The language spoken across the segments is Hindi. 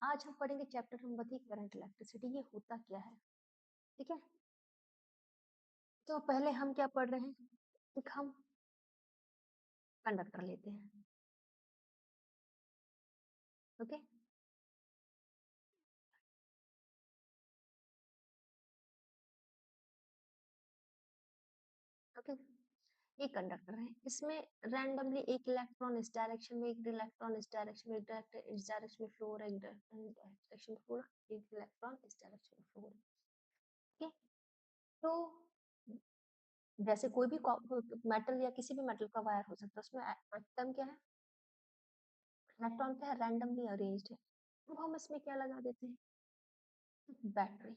आज हम पढ़ेंगे चैप्टर नंबर 3 करंट इलेक्ट्रिसिटी। ये होता क्या है, ठीक है। तो पहले हम क्या पढ़ रहे हैं, एक हम कंडक्टर लेते हैं, ओके। ओके, ये कंडक्टर है, इसमें रैंडमली एक इलेक्ट्रॉन इस डायरेक्शन में, एक इलेक्ट्रॉन इस डायरेक्शन में, एक इस डायरेक्शन में फ्लो हो रहा है, एक डायरेक्शन में फ्लो हो रहा है, एक इलेक्ट्रॉन इस डायरेक्शन में फ्लो हो रहा है, ठीक। तो जैसे कोई भी मेटल या किसी भी मेटल का वायर हो सकता है, उसमें एटम क्या है, इलेक्ट्रॉन क्या है, रैंडमली अरेंज्ड है। तो हम इसमें क्या लगा देते हैं, बैटरी।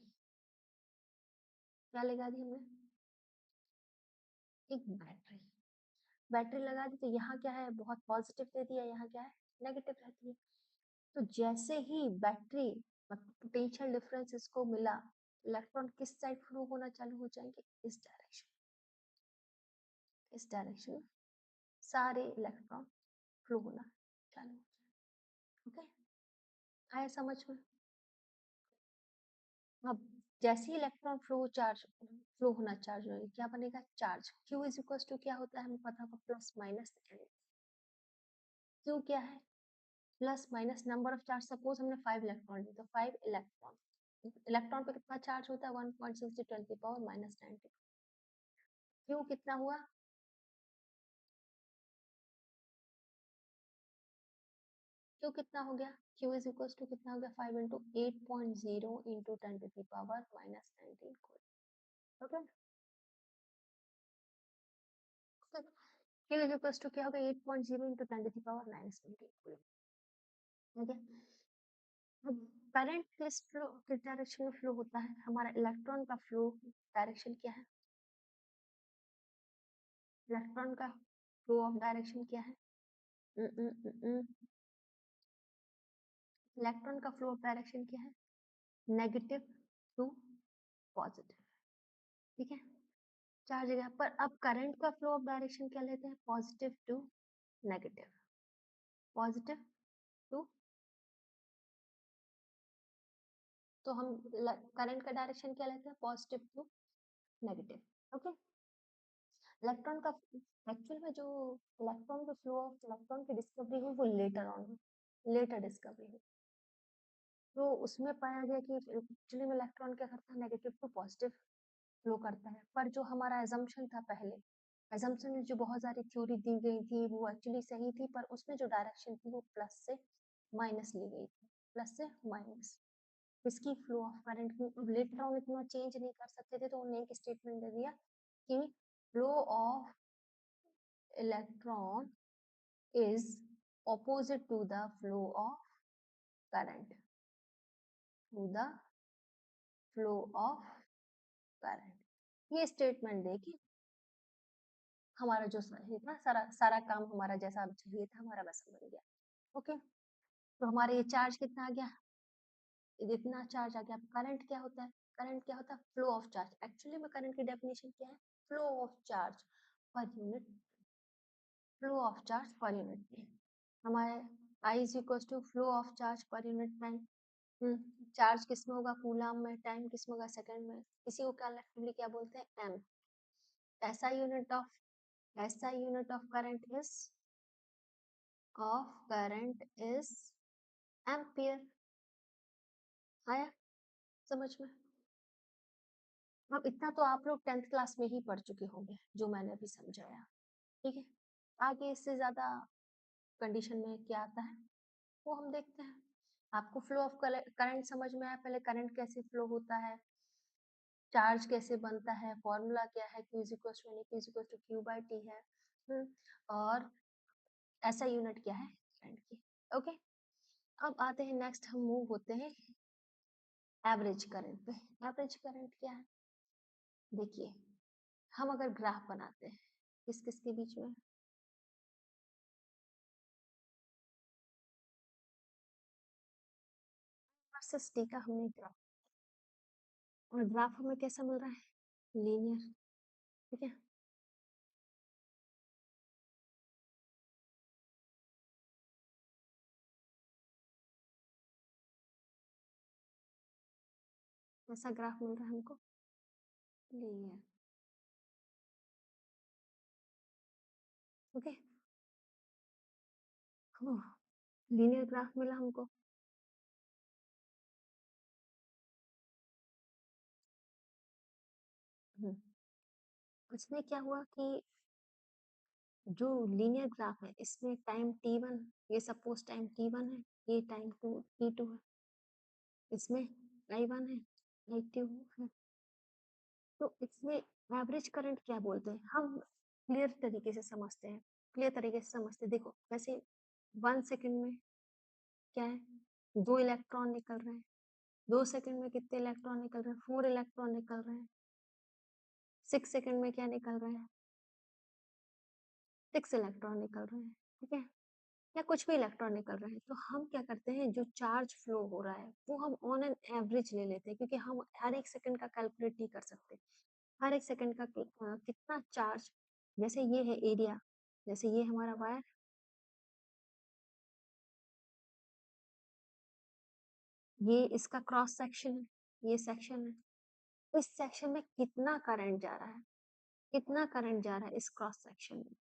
क्या लगा दी हमने, एक बैटरी। बैटरी लगा दी तो यहाँ क्या है, बहुत पॉजिटिव दे दिया, यहाँ क्या है, नेगेटिव रहती है। तो जैसे ही बैटरी पोटेंशियल डिफरेंस इसको मिला, इलेक्ट्रॉन किस साइड फ्लो होना चालू हो जाएंगे, इस डायरेक्शन, इस डायरेक्शन में सारे इलेक्ट्रॉन फ्लो होना चालू हो जाएंगे, ओके। आया समझ में। अब जैसे ही इलेक्ट्रॉन फ्लो होना चार्ज होगा, क्या बनेगा, charge. Q is equal to क्या होता है, हमें पता होगा, प्लस माइनस एन। Q क्या है, plus minus number of charge. Suppose हमने 5 इलेक्ट्रॉन लिए तो 5 इलेक्ट्रॉन, इलेक्ट्रॉन पे कितना चार्ज होता है, 1.6 × 10⁻⁻⁹। Q कितना हुआ, Q कितना हो गया, Q इज इक्वल टू कितना हो गया, 5 × 8.0 × 10⁻⁻19 coulomb, okay. Q is equal to क्या होगा, 8.0 × 10⁻⁻19 कूलम, ठीक है। अब करंट किस डायरेक्शन में फ्लो होता है, हमारा इलेक्ट्रॉन का फ्लो डायरेक्शन क्या है, इलेक्ट्रॉन का फ्लो ऑफ डायरेक्शन क्या है, इलेक्ट्रॉन का फ्लो ऑफ डायरेक्शन क्या है, नेगेटिव टू पॉजिटिव, ठीक है, चार जगह पर। अब करंट का फ्लो ऑफ डायरेक्शन क्या लेते हैं, positive to negative, positive to, तो हम करंट का डायरेक्शन क्या लेते हैं, positive to negative, okay. Electron का एक्चुअल में जो इलेक्ट्रॉन के फ्लो ऑफ इलेक्ट्रॉन की डिस्कवरी हुई वो लेटर ऑन, लेटर डिस्कवरी हुई। तो उसमें पाया गया कि एक्चुअली में इलेक्ट्रॉन क्या करता है, नेगेटिव टू पॉजिटिव फ्लो करता है। पर जो हमारा एजम्पशन था पहले, एजम्पशन में जो बहुत सारी थ्योरी दी गई थी वो एक्चुअली सही थी, पर उसमें जो डायरेक्शन थी वो प्लस से माइनस ली गई थी, प्लस से माइनस। इसकी फ्लो ऑफ करंट की लेटर ऑन इतना चेंज नहीं कर सकते थे, तो उन्होंने एक स्टेटमेंट दे दिया कि flow of electron is opposite to the flow of current, to the flow of current। ये स्टेटमेंट देखिए, हमारा जो सही था, सारा सारा काम हमारा जैसा चाहिए था हमारा वैसा बन गया, ओके। तो हमारे ये चार्ज कितना आ गया, इतना चार्ज आ गया। करंट क्या होता है, करंट क्या होता है, फ्लो ऑफ चार्ज। एक्चुअली में करंट की डेफिनेशन क्या है, flow of charge per unit, flow of charge per unit. हमारे I is equal to flow of charge per unit time. Charge किस में होगा, कूलम में, टाइम किस में होगा, सेकंड में। इसी को कलेक्टिवली क्या बोलते हैं, एम। ऐसा unit of current is ampere. आया समझ में। अब इतना तो आप लोग 10th क्लास में ही पढ़ चुके होंगे जो मैंने अभी समझाया, ठीक है। आगे इससे ज्यादा कंडीशन में क्या आता है वो हम देखते हैं। आपको फ्लो ऑफ करंट समझ में आया, पहले करंट कैसे फ्लो होता है, चार्ज कैसे बनता है, फॉर्मूला क्या है, Q is equal to Q/T है, और ऐसा यूनिट क्या है करंट की, ओके। अब आते हैं नेक्स्ट, हम मूव होते हैं एवरेज करंट पे। एवरेज करंट क्या है, देखिए हम अगर ग्राफ बनाते हैं किस किस के बीच में, वर्सेस टी का हमने ग्राफ, और ग्राफ हमें कैसा मिल रहा है, लीनियर, ठीक है। ऐसा ग्राफ मिल रहा है हमको, लीनियर। ओके, लीनियर ग्राफ मिला हमको। हम्म, उसमें क्या हुआ कि जो लीनियर ग्राफ है इसमें टाइम t1, ये सपोज टाइम t1 है, ये टाइम t2 है, इसमें i1 है, i2 है। तो इसमें एवरेज करंट क्या बोलते हैं, हम क्लियर तरीके से समझते हैं, क्लियर तरीके से समझते हैं। देखो वैसे 1 सेकंड में क्या है, 2 इलेक्ट्रॉन निकल रहे हैं। 2 सेकंड में कितने इलेक्ट्रॉन निकल रहे हैं, 4 इलेक्ट्रॉन निकल रहे हैं। 6 सेकंड में क्या निकल रहे हैं, 6 इलेक्ट्रॉन निकल रहे हैं। ठीक है, या कुछ भी इलेक्ट्रॉन निकल रहे हैं, तो हम क्या करते हैं, जो चार्ज फ्लो हो रहा है वो हम ऑन एन एवरेज ले लेते हैं, क्योंकि हम हर एक सेकंड का कैलकुलेट नहीं कर सकते। हर एक सेकंड का कितना चार्ज, जैसे ये है एरिया, जैसे ये हमारा वायर, ये इसका क्रॉस सेक्शन है, ये सेक्शन है। इस सेक्शन में कितना करंट जा रहा है, कितना करंट जा रहा है इस क्रॉस सेक्शन में,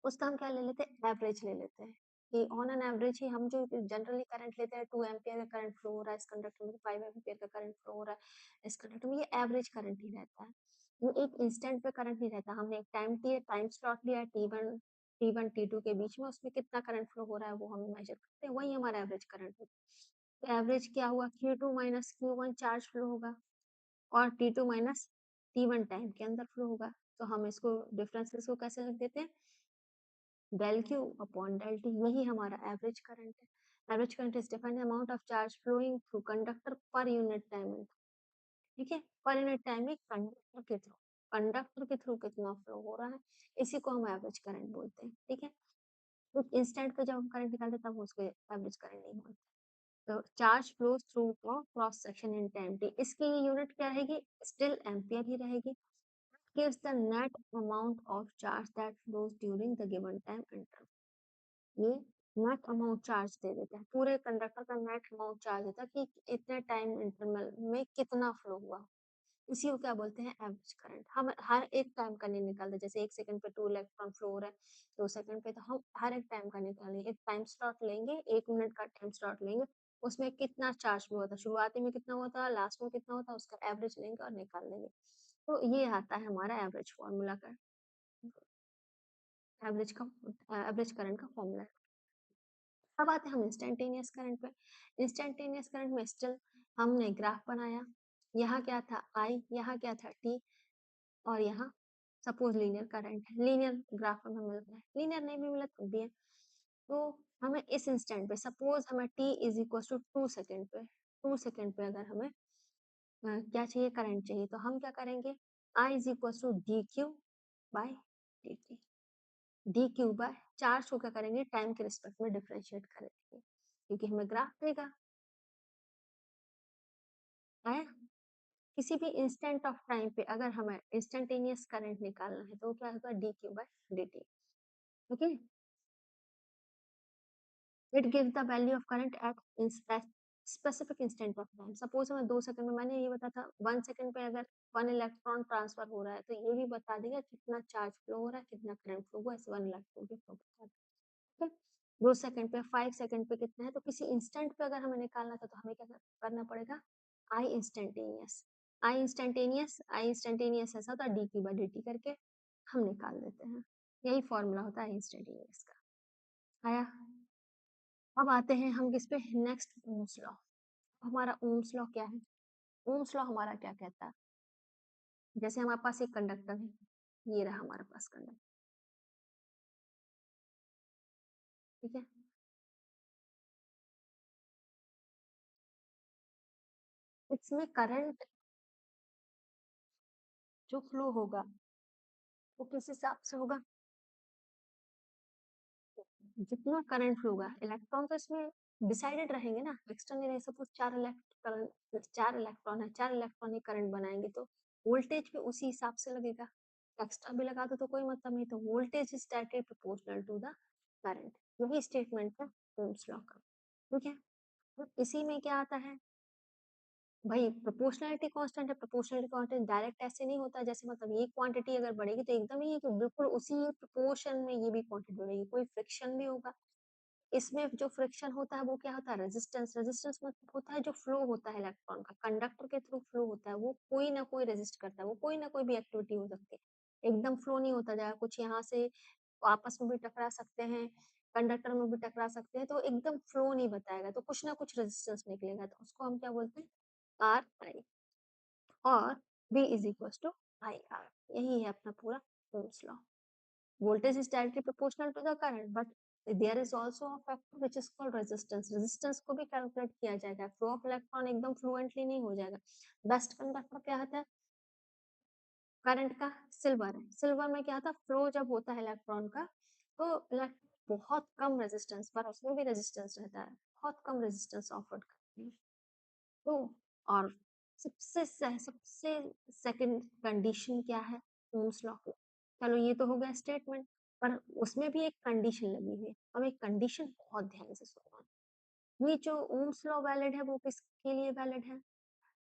उसका हम क्या ले लेते हैं, एवरेज ले लेते हैं। कि ऑन एन एवरेज ही हम जो जनरली करंट लेते हैं, 2 एम्पियर का करंट फ्लो हो रहा है इस कंडक्टर में, 5 एम्पियर का करंट फ्लो हो रहा है इस कंडक्टर में, ये एवरेज करंट ही रहता है। ये एक इंस्टेंट पे करंट नहीं रहता। हमने एक टाइम स्लॉट लिया T1 T2 के बीच में, उसमें कितना करंट फ्लो हो रहा है वो हम मेजर करते हैं, वही हमारा एवरेज करंट है। तो एवरेज क्या हुआ, Q2 minus Q1 charge flow होगा, और T2 माइनस T1 टाइम के अंदर फ्लो होगा। तो हम इसको डिफरेंस को कैसे लिख देते हैं, del Q upon del T, यही हमारा एवरेज करंट है। Average current is defined amount of charge flowing through conductor per unit time. ठीक है, पर यूनिट टाइम में कंडक्टर के थ्रू कितना फ्लो हो रहा है, इसी को हम एवरेज करंट बोलते हैं। ठीक है, तो इंस्टेंट पे जब हम करंट निकालते हैं तब उसको एवरेज करंट नहीं बोलते। तो charge flows through cross section in time T, इसकी यूनिट क्या रहेगी, स्टिल एम्पियर ही रहेगी। gives the net amount of charge that flows during the given time interval। ये नेट अमाउंट चार्ज दे देता है, पूरे कंडक्टर का नेट अमाउंट चार्ज देता है कि इतने टाइम इंटरवल में कितना फ्लो हुआ। इसी को क्या बोलते हैं, एवरेज करंट। हम हर एक टाइम का नहीं निकालते, जैसे 1 सेकंड पे 2 इलेक्ट्रॉन फ्लो हो रहा है, 2 सेकंड पे, तो हम हर एक टाइम का निकालेंगे। एक टाइम स्लॉट लेंगे, 1 मिनट का टाइम स्लॉट लेंगे, उसमें कितना चार्ज फ्लो होता है, शुरुआती में कितना होता है, लास्ट में कितना होता है, उसका एवरेज लेंगे और निकाल लेंगे। तो ये आता है हमारा एवरेज फॉर्मूला का, एवरेज का एवरेज करंट का फॉर्मूला। अब आते हैं हम इंस्टेंटेनियस करंट पे। इंस्टेंटेनियस करंट में स्टिल हमने ग्राफ बनाया, यहाँ क्या था I, यहाँ क्या था T, और यहाँ सपोज लीनियर करंट है, लीनियर ग्राफ हमें मिल रहा है, लीनियर नहीं भी मिला तो भी है। तो हमें इस इंस्टेंट पे, सपोज हमें t is equal to 2 second पे, 2 सेकेंड पे अगर हमें क्या चाहिए, करंट चाहिए, तो हम क्या करेंगे, I is equal to D Q by D T. D Q by charge को क्या करेंगे, टाइम के रिस्पेक्ट में डिफरेंशिएट करेंगे, क्योंकि हमें ग्राफ देगा। है, किसी भी इंस्टेंट ऑफ टाइम पे अगर हमें इंस्टेंटेनियस करंट निकालना है तो क्या होगा, D Q by D T. Okay, it gives the value of current at specific instant of time. Suppose हमें 2 सेकंड में, मैंने ये बताया था 1 सेकंड पे अगर 1 इलेक्ट्रॉन ट्रांसफर हो रहा है, तो ये भी बता देगा कितना चार्ज फ्लो हो रहा है, कितना करंट फ्लो हुआ, इस 1 इलेक्ट्रॉन के फ्लो बता देगा। 2 सेकंड पे, 5 सेकंड पे कितना है, तो किसी इंस्टेंट पे अगर हमें निकालना था तो हमें क्या करना पड़ेगा, आई इंस्टेंटेनियस। आई इंस्टेंटेनियस ऐसा होता है, D Q by D T करके हम निकाल देते हैं। यही फॉर्मूला होता है इंस्टेंटेनियस का। आया, अब आते हैं हम किस पे, नेक्स्ट ओम्स लॉ। हमारा ओम्स लॉ क्या है, ओम्स लॉ हमारा क्या कहता है, जैसे हमारे पास एक कंडक्टर है, ये रहा हमारे पास कंडक्टर। ठीक है, इसमें करंट जो फ्लो होगा वो किस हिसाब से होगा, जितना करंट फ्लो होगा, इलेक्ट्रॉन तो इसमें डिसाइडेड रहेंगे ना, एक्स्ट्रा नहीं रहे। सपोज 4 इलेक्ट्रॉन है, 4 इलेक्ट्रॉन ही करंट बनाएंगे, तो वोल्टेज भी उसी हिसाब से लगेगा। एक्स्ट्रा भी लगा दो तो कोई मतलब नहीं, तो voltage is directly proportional to the current. यही स्टेटमेंट है ओम्स लॉ का। ठीक है, तो इसी में क्या आता है, भाई प्रोपोर्शनलिटी कांस्टेंट है, प्रोपोर्शनलिटी कांस्टेंट डायरेक्ट ऐसे नहीं होता, जैसे मतलब ये क्वांटिटी अगर बढ़ेगी तो एकदम ही है कि बिल्कुल उसी प्रोपोर्शन में ये भी क्वांटिटी बढ़ेगी, कोई फ्रिक्शन भी होगा। इसमें जो फ्रिक्शन होता है वो क्या होता है, रेजिस्टेंस। रेजिस्टेंस मतलब होता है जो फ्लो होता है इलेक्ट्रॉन का कंडक्टर के थ्रू फ्लो होता है, वो कोई ना कोई रेजिस्ट करता है, वो कोई ना कोई भी एक्टिविटी हो सकती है, एकदम फ्लो नहीं होता जाएगा, कुछ यहाँ से आपस में भी टकरा सकते हैं, कंडक्टर में भी टकरा सकते हैं, तो एकदम फ्लो नहीं बताएगा, तो कुछ ना कुछ रेजिस्टेंस निकलेगा, तो उसको हम क्या बोलते हैं, आर आई, और V is equal to I R. यही है अपना पूरा Ohm's law. Voltage is directly proportional to the current, but there is also a factor which is called resistance. Resistance को भी कैलकुलेट किया जाएगा, फ्लो ऑफ इलेक्ट्रॉन एकदम फ्लुएंटली नहीं हो जाएगा। बेस्ट कंडक्टर क्या होता है करंट का, सिल्वर है। सिल्वर में क्या होता है, फ्लो जब होता है इलेक्ट्रॉन का तो बहुत कम रेजिस्टेंस पर, उसमें भी रेजिस्टेंस रहता है, बहुत कम रेजिस्टेंस ऑफर करती है। तो और सबसे सेकंड कंडीशन क्या है ओम्स लॉ को, चलो ये तो हो गया स्टेटमेंट, पर उसमें भी एक कंडीशन लगी हुई है। अब एक कंडीशन बहुत ध्यान से सुनना, ये जो ओम्स लॉ वैलिड है वो किसके लिए वैलिड है,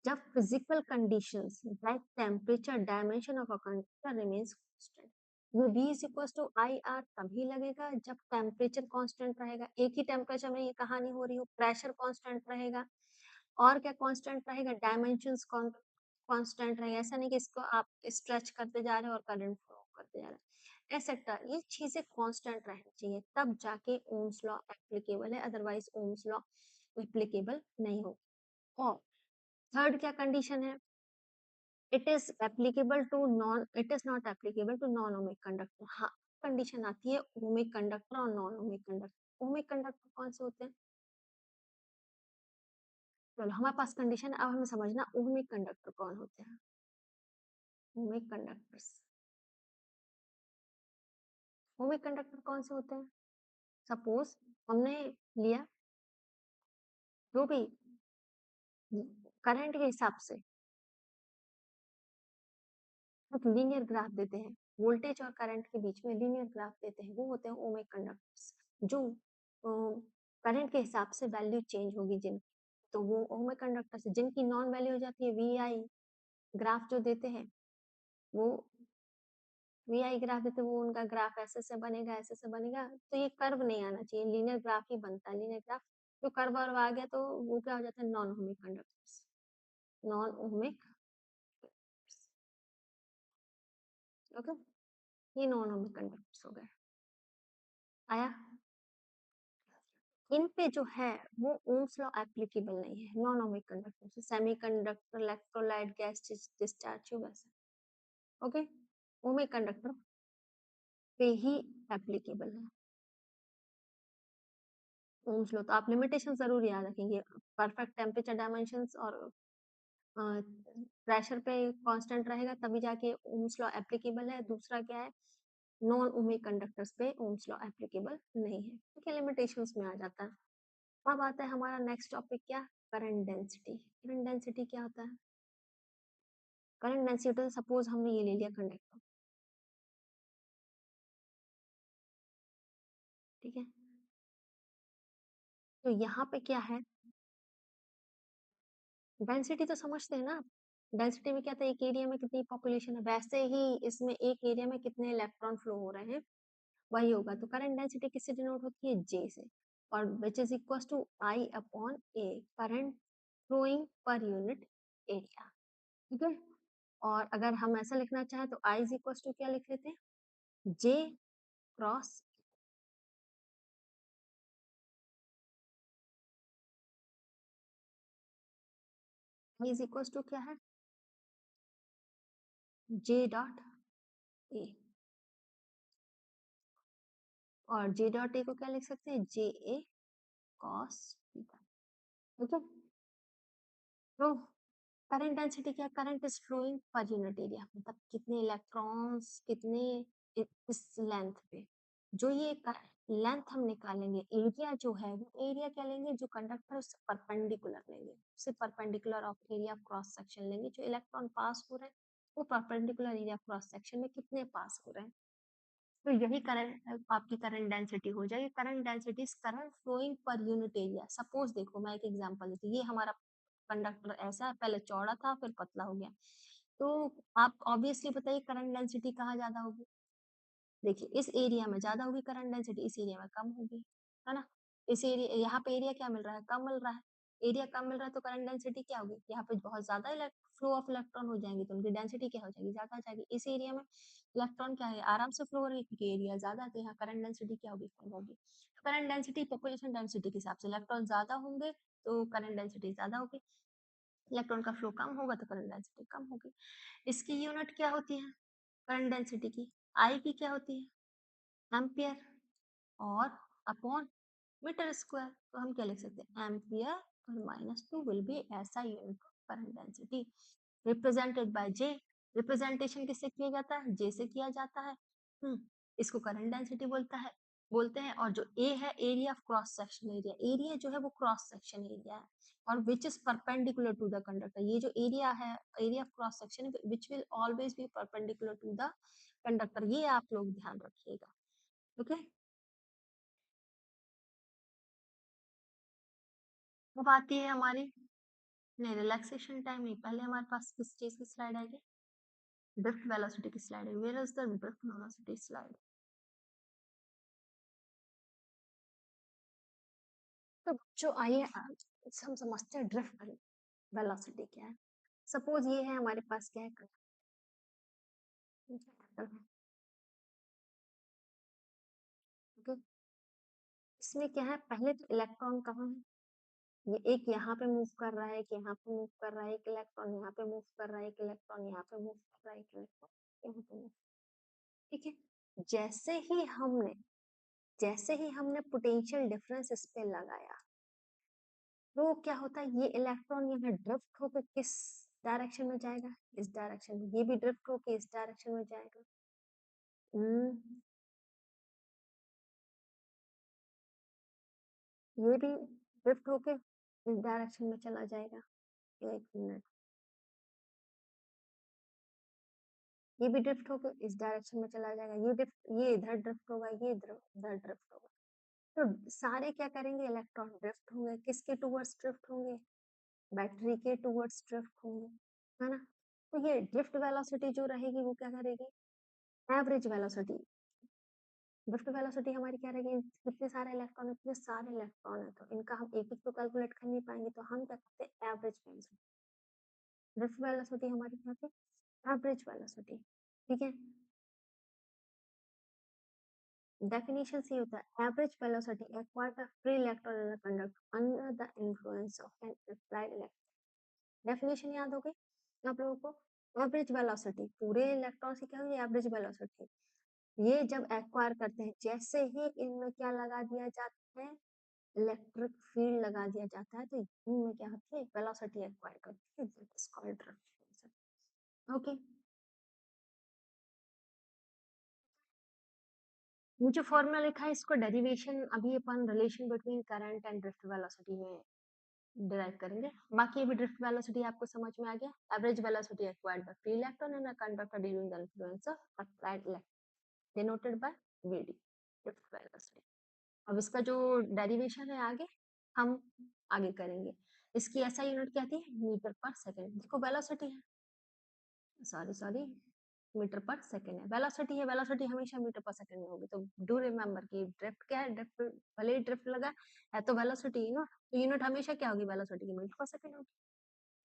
जब physical conditions like temperature dimension of a conductor remains constant. वो V is equal to I R तभी लगेगा जब टेम्परेचर कांस्टेंट रहेगा, एक ही टेम्परेचर में ये कहानी हो रही हो, प्रेशर कांस्टेंट रहेगा, और क्या कांस्टेंट रहेगा, डायमेंशंस कांस्टेंट रहेगा। ऐसा नहीं कि इसको आप स्ट्रेच करते जा रहे हो और करंट फ्लो करते जा रहे हो, एक्सेट्रा, ये चीजें कांस्टेंट रहनी चाहिए, तब जाके ओम्स लॉ एप्लीकेबल है, अदरवाइज ओम्स लॉ एप्लीकेबल नहीं होगा। और थर्ड क्या कंडीशन है, it is not applicable to non ohmic conductor. हाँ, कंडीशन आती है ओमिक कंडक्टर और non ohmic conductor. Ohmic conductor कौन से होते हैं, चलो हमारे पास कंडीशन, अब हमें समझना ओमिक कंडक्टर कौन होते हैं। ओमिक कंडक्टर्स, ओमिक कंडक्टर कौन से होते हैं, सपोज हमने लिया जो भी करंट के हिसाब से एक लीनियर ग्राफ देते हैं, वोल्टेज और करंट के बीच में लीनियर ग्राफ देते हैं, वो होते हैं ओमिक कंडक्टर्स। जो करंट के हिसाब से वैल्यू चेंज होगी जिनकी, तो वो ओमिक कंडक्टर्स, जिनकी नॉन वैल्यू हो जाती है वी आई, ग्राफ जो देते हैं वो वी आई ग्राफ देते हैं, वो उनका ग्राफ ऐसे से बनेगा, ऐसे से बनेगा, तो ये कर्व नहीं आना चाहिए, लीनियर ग्राफ ही बनता है। लीनियर ग्राफ जो कर्व वर्व आ गया तो वो क्या हो जाता है, non ohmic conductors, non ohmic. Okay, ये नॉन ओमिक कंडक्टर्स हो गए। आया, इन पे जो है वो ओम्स लॉ एप्लीकेबल नहीं है, non ohmic conductor, semiconductor, electrolyte, gas discharge वैसे। ओके, ओमिक कंडक्टर पे ही एप्लीकेबल है ओम्स लॉ। तो आप लिमिटेशन जरूर याद रखेंगे, परफेक्ट टेम्परेचर डायमेंशंस और प्रेशर पे कांस्टेंट रहेगा तभी जाके ओम्स लॉ एप्लीकेबल है। दूसरा क्या है, नॉन ओमिक कंडक्टर्स पे ओम्स लॉ एप्लीकेबल नहीं है, ठीक है, लिमिटेशंस में आ जाता है। अब आता है हमारा नेक्स्ट टॉपिक, क्या, करंट डेंसिटी। करंट डेंसिटी क्या होता है, करंट डेंसिटी, सपोज हमने ये ले लिया कंडक्टर, ठीक है, तो यहाँ पे क्या है, डेंसिटी तो समझते हैं ना, डेंसिटी में क्या था, एक एरिया में कितनी पॉपुलेशन है, वैसे ही इसमें एक एरिया में कितने इलेक्ट्रॉन फ्लो हो रहे हैं वही होगा। तो करंट डेंसिटी किससे डिनोट होती है, J से, और which is equal to I upon A, current flowing per unit area, ठीक है। और अगर हम ऐसा लिखना चाहें तो I इज इक्वल टू क्या लिख लेते हैं, J cross, I is equal to क्या है, J डॉट A, और J डॉट A को क्या लिख सकते हैं, J A cos थीटा, ठीक है। तो करंट डेंसिटी क्या, current is flowing per unit area, मतलब कितने इलेक्ट्रॉन्स कितने इस लेंथ पे, जो ये लेंथ हम निकालेंगे, एरिया जो है वो एरिया क्या लेंगे, जो कंडक्टर उससे परपेंडिकुलर लेंगे, उससे perpendicular of area cross section लेंगे, जो इलेक्ट्रॉन पास हो रहे हैं वो परपेंडिकुलर एरिया क्रॉस सेक्शन में कितने पास हो रहे हैं, तो यही करंट आपकी करंट डेंसिटी हो जाएगी। Current density is current flowing per unit area. Suppose देखो मैं एक एग्जांपल देती हूँ, ये हमारा कंडक्टर ऐसा है, पहले चौड़ा था फिर पतला हो गया। तो आप ऑब्वियसली बताइए करंट डेंसिटी कहाँ ज्यादा होगी? देखिए इस एरिया में ज्यादा होगी करंट डेंसिटी, इस एरिया में कम होगी, है ना? इस एरिया, यहाँ पे एरिया क्या मिल रहा है? कम मिल रहा है। एरिया कम मिल रहा है तो करंट डेंसिटी क्या होगी? यहाँ पे बहुत ज्यादा फ्लो ऑफ इलेक्ट्रॉन हो जाएंगे तो उनकी डेंसिटी क्या हो जाएगी? ज्यादा हो जाएगी। इस एरिया में इलेक्ट्रॉन क्या है, आराम से फ्लो हो रही है क्योंकि एरिया ज्यादा है, तो यहाँ करंट डेंसिटी क्या होगी? कम होगी। करंट डेंसिटी पॉपुलेशन डेंसिटी के हिसाब से, इलेक्ट्रॉन ज्यादा होंगे तो करंट डेंसिटी ज्यादा होगी, इलेक्ट्रॉन का फ्लो कम होगा तो करंट डेंसिटी कम होगी। इसकी यूनिट क्या होती है करंट डेंसिटी की? आई की क्या होती है? एम्पियर और अपॉन मीटर स्क्वायर। तो हम क्या लिख सकते हैं? एम्पियर और -2 विल बी ऐसा unit of current density represented by J. Representation किससे किया जाता है? जे से किया जाता है। इसको करंट डेंसिटी बोलते हैं। और जो ए है, area of cross section area, area जो है वो क्रॉस सेक्शन एरिया है और which is perpendicular to the conductor. ये जो एरिया है, area of cross section, which will always be perpendicular to the conductor. ये आप लोग ध्यान रखिएगा। ओके, अब आती है हमारी, नहीं रिलैक्सेशन टाइम नहीं, पहले हमारे पास किस चीज की स्लाइड आएगी? ड्रिफ्ट वेलोसिटी की स्लाइड है। Where is the drift velocity slide? तो जो आइए हम समझते हैं ड्रिफ्ट वेलोसिटी क्या है। सपोज ये है हमारे पास क्या है, ओके, इसमें क्या है, पहले तो इलेक्ट्रॉन कहाँ है? ये एक यहाँ पे मूव कर रहा है, एक यहाँ पे मूव कर रहा है, एक इलेक्ट्रॉन यहाँ पे मूव कर रहा है, एक इलेक्ट्रॉन यहाँ पे मूव कर रहा है, एक इलेक्ट्रॉन यहाँ पे मूव। ठीक है, जैसे ही हमने पोटेंशियल डिफरेंस इस पे लगाया तो क्या होता है, ये इलेक्ट्रॉन यहाँ ड्रिफ्ट होकर किस डायरेक्शन में जाएगा? इस डायरेक्शन में। ये भी ड्रिफ्ट होकर इस डायरेक्शन में जाएगा। ये भी ड्रिफ्ट होके इस डायरेक्शन में चला जाएगा। एक मिनट, ये भी ड्रिफ्ट होके इस डायरेक्शन में चला जाएगा। ये इधर ड्रिफ्ट होगा, ये इधर ड्रिफ्ट होगा। तो सारे क्या करेंगे? इलेक्ट्रॉन ड्रिफ्ट होंगे। किसके टूवर्ड्स ड्रिफ्ट होंगे? बैटरी के टूवर्ड्स ड्रिफ्ट होंगे, है ना? तो ये ड्रिफ्ट वेलोसिटी जो रहेगी वो क्या करेगी? Average velocity. ड्रिफ्ट वेलोसिटी हमारी क्या रहेगी? कितने सारे इलेक्ट्रॉन, इतने सारे इलेक्ट्रॉन है तो इनका हम एक एक तो कैलकुलेट कर नहीं पाएंगे, तो हम क्या करते हैं? Average velocity. ड्रिफ्ट वेलोसिटी हमारी क्या थी? Average velocity. ठीक है, डेफिनेशन से होता है average velocity acquired by free electron in the conductor under the influence of N applied electron. Definition याद हो गई आप लोगों को? एवरेज वेलोसिटी, पूरे इलेक्ट्रॉन से क्या होगी? Average velocity. ये जब एक्वायर करते हैं, जैसे ही इनमें क्या लगा दिया जाता है? इलेक्ट्रिक फील्ड लगा दिया जाता है, तो इनमें क्या होती है? वेलोसिटी एक्वायर करती है, that is called drift. Okay, ये जो फॉर्मूला लिखा है इसको डेरिवेशन अभी अपन relation between current and drift velocity में डिराइव करेंगे। बाकी अभी ड्रिफ्ट वेलोसिटी आपको समझ में आ गया। Average velocity acquired by free electron in a conductor during the influence of applied electron denoted by VD, drift velocity. अब इसका जो डेरिवेशन है आगे हम आगे करेंगे। इसकी ऐसा यूनिट क्या थी? मीटर पर सेकंड। देखो वेलोसिटी है, सॉरी मीटर पर सेकंड है, वेलोसिटी है, वेलोसिटी हमेशा मीटर पर सेकंड में होगी। तो डू रिमेम्बर कि ड्रिफ्ट क्या है? ड्रिफ्ट भले ही ड्रिफ्ट लगा है तो वेलोसिटी ना, तो यूनिट हमेशा क्या होगी? वेलोसिटी की मीटर पर सेकंड होगी।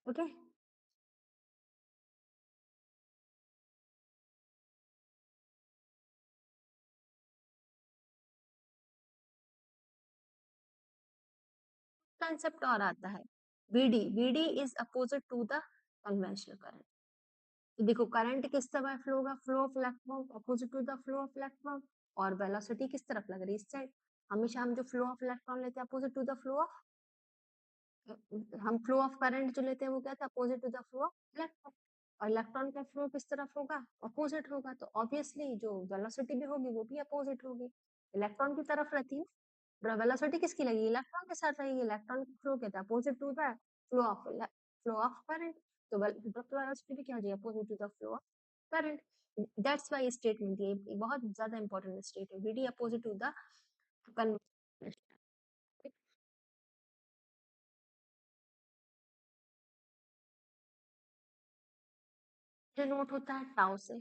ओके, कंसेप्ट और आता है VD is opposite to the conventional current. तो देखो करंट किस तरह फ्लो होगा? Flow of electron opposite to the flow of electron. और वेलोसिटी किस तरफ लग रही है? इस साइड। हमेशा हम जो फ्लो ऑफ इलेक्ट्रॉन लेते हैं opposite to the flow of, हम फ्लो ऑफ करंट जो लेते हैं वो क्या था? Opposite to the flow of electron. और इलेक्ट्रॉन का फ्लो किस तरफ होगा? अपोजिट होगा, तो ऑब्वियसली जो वेलोसिटी भी होगी वो भी अपोजिट होगी, इलेक्ट्रॉन की तरफ रहती है। वेलोसिटी किसकी लगेगी? इलेक्ट्रॉन के साथ रहेगी। इलेक्ट्रॉन की फ्लो कहता है opposite to the flow of current. तो वेलोसिटी भी क्या हो जाएगी? Opposite to the flow of current. That's why statement ये बहुत ज्यादा important statement, VD opposite to the convention. Denote होता है टाउ से,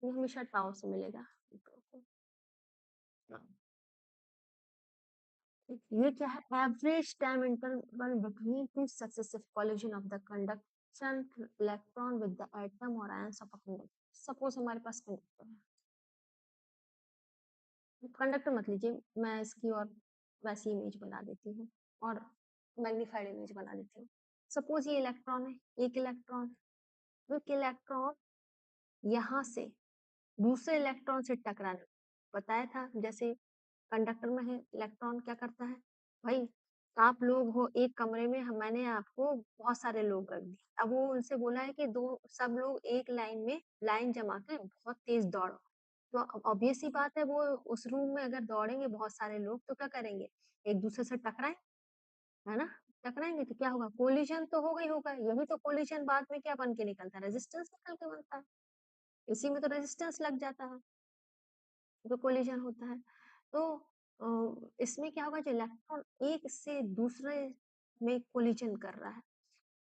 ये हमेशा टाउ से मिलेगा। ये क्या है? Average time interval between two successive collision of the conduction electron with the atom और ions of a conductor. Suppose हमारे पास कंडक्टर है, कंडक्टर मत लीजिए, मैं इसकी और वैसी इमेज बना देती हूँ और मैग्नीफाइड इमेज बना देती हूँ। सपोज ये इलेक्ट्रॉन है, एक इलेक्ट्रॉन यहाँ से दूसरे इलेक्ट्रॉन से टकराने, बताया था जैसे कंडक्टर में है इलेक्ट्रॉन क्या करता है भाई, आप लोग हो एक कमरे में, मैंने आपको बहुत सारे लोग रख दिए, अब वो उनसे बोला है कि दो सब लोग एक लाइन में लाइन जमा के बहुत तेज दौड़ो, तो ऑब्वियस सी बात है वो उस रूम में अगर दौड़ेंगे बहुत सारे लोग तो क्या करेंगे, एक दूसरे से टकराए, है ना? टकराएंगे तो क्या होगा, कोलिजन तो होगा ही होगा, यही तो कोलिजन बाद में क्या बन के निकलता है, रेजिस्टेंस निकल के बनता है, इसी में तो रेजिस्टेंस लग जाता है, जो कोलिजन होता है। तो इसमें क्या होगा, जो इलेक्ट्रॉन एक से दूसरे में कोलिजन कर रहा है,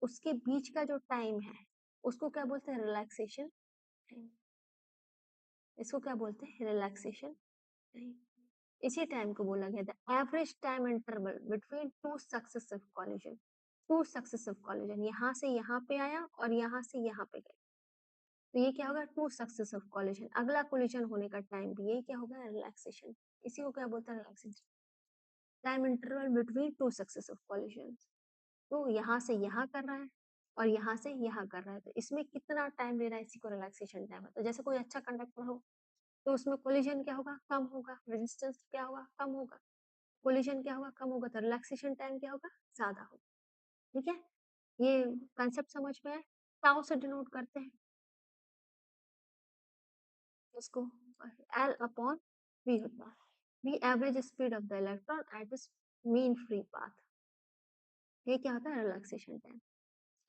उसके बीच का जो टाइम है, उसको क्या बोलते हैं, रिलैक्सेशन टाइम। इसको क्या बोलते हैं, रिलैक्सेशन टाइम। इसी टाइम को बोला गया था average time interval between two successive collision. To successive collision, यहाँ से यहाँ पे आया और यहाँ से यहाँ पे गया, तो ये क्या होगा, टू सक्सेसिव कोलिजन। अगला कोलिजन होने का टाइम भी यही क्या होगा, रिलैक्सेशन। इसी को क्या बोलते हैं, relaxation time interval between two successive collision. तो यहाँ से यहाँ कर रहा है और यहाँ से यहाँ कर रहा है, तो इसमें कितना टाइम ले रहा है, इसी को रिलैक्सेशन टाइम है। तो जैसे कोई अच्छा कंडक्टर हो तो उसमें कोलिजन क्या होगा, कम होगा, रेजिस्टेंस क्या होगा, कम होगा, कोलिजन क्या होगा, कम होगा, तो रिलैक्सेशन टाइम क्या होगा, ज्यादा होगा। ठीक है, ये कंसेप्ट समझ में आए? टाउ से डिनोट करते हैं इसको, एल अपॉन वी होता है, V average speed of the electron at its mean free path. ये क्या होता है, relaxation time.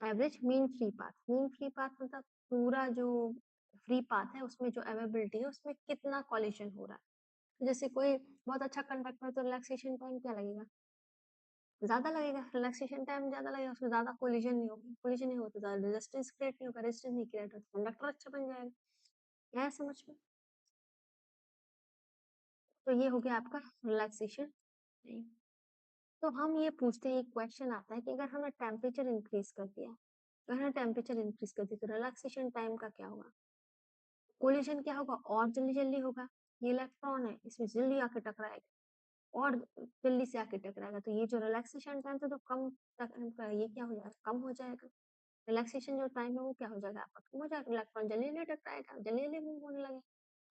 Average mean free path, mean free path मतलब पूरा जो फ्री पाथ है उसमें जो अवेलेबिलिटी है उसमें कितना कॉलिजन हो रहा है। जैसे कोई बहुत अच्छा कंडक्टर, तो रिलैक्सेशन टाइम क्या लगेगा, ज्यादा लगेगा, रिलैक्सेशन टाइम ज्यादा लगेगा, उसमें ज्यादा कोलिजन नहीं होगा, कोलिजन नहीं होता, ज्यादा रेजिस्टेंस क्रिएट नहीं होगा, रेजिस्टेंस नहीं क्रिएट होता, कंडक्टर अच्छा बन जाएगा। क्या है समझ में? तो ये हो गया आपका रिलैक्सेशन टाइम। तो हम ये पूछते हैं, एक क्वेश्चन आता है कि अगर हमने टेम्परेचर इंक्रीज कर दिया, अगर हमने टेम्परेचर इंक्रीज कर दिया तो रिलैक्सेशन टाइम का क्या होगा, कोलिजन क्या होगा, और जल्दी जल्दी होगा, ये इलेक्ट्रॉन है इसमें जल्दी आके टकराएगा और जल्दी से आके टकराएगा, तो ये जो रिलैक्सेशन टाइम था तो कम ये क्या हो जाएगा, कम हो जाएगा। रिलैक्सेशन जो टाइम है वो क्या हो जाएगा आपका, कम हो जाएगा, इलेक्ट्रॉन जल्दी जल्दी टकराएगा, जल्दी जल्दी मूव होने लगेगा,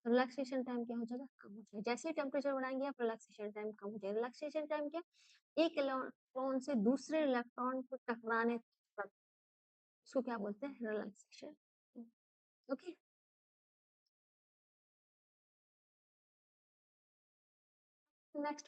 रिलैक्सेशन टाइम क्या हो जाएगा, कम हो जाएगा। जैसे ही टेम्परेचर बढ़ाएंगे आप, रिलैक्सेशन टाइम कम हो जाएगा। रिलैक्सेशन टाइम क्या, एक इलेक्ट्रॉन से दूसरे इलेक्ट्रॉन को टकराने तक, इसको क्या बोलते हैं, रिलैक्सेशन। Okay, next